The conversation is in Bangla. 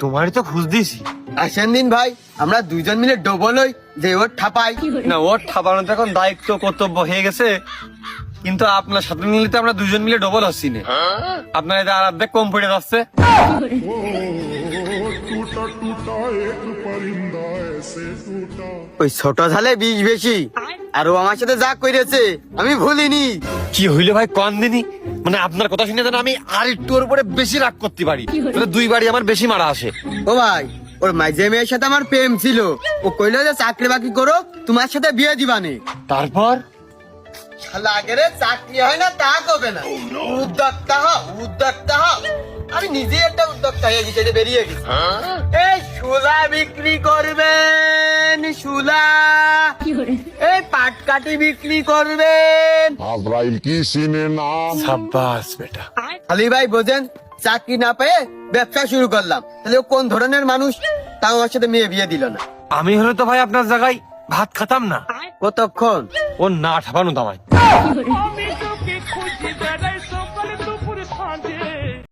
তোমারই তো খুঁজ দিয়েছি। আসেন দিন ভাই, আমরা দুইজন মিলে ডবল হই, যে ওর ঠাপাই। না, ওর ঠাপানো তো এখন দায়িত্ব কর্তব্য হয়ে গেছে, কিন্তু আপনার সাথে মিলে তো আমরা দুজন মিলে ডবল হচ্ছি না। আপনার এটা আর অর্ধেক কম পড়ে যাচ্ছে। ওই ছোট ঝালে বিষ বেশি, আর ও আমার সাথে যা করেছে আমি ভুলিনি। কি হইলে ভাই কন দিনই, মানে আপনার কথা শুনে যেন আমি আর একটু ওর উপরে বেশি রাগ করতে পারি, তাহলে দুই বাড়ি আমার বেশি মারা আসে। ও ভাই, ওর মাঝে মেয়ের সাথে আমার প্রেম ছিল, ও কইলো যে চাকরি বাকরি করো, তোমার সাথে বিয়ে দিবানে। তারপর শালা আগেরে চাকরি হয় না তা কবে না, উদ্যোক্তা হ, উদ্যোক্তা হ। আমি নিজে একটা উদ্যোক্তা হয়ে গেছি, এটা বেরিয়ে গেছি। এই সুলা বিক্রি করবেন, সুলা। এই পাটকাঠি বিক্রি করবেন। আজরাইল কি চিনে না? সাব্বাস বেটা। খালি ভাই বোঝেন, চাকরি না পেয়ে ব্যবসা শুরু করলাম, তাহলে ও কোন ধরনের মানুষ, তাও আমার সাথে মেয়ে বিয়ে দিল না। আমি হলে তো ভাই আপনার জায়গায় ভাত খাতাম না। কতক্ষণ? ও না ঠাপানো দামাই।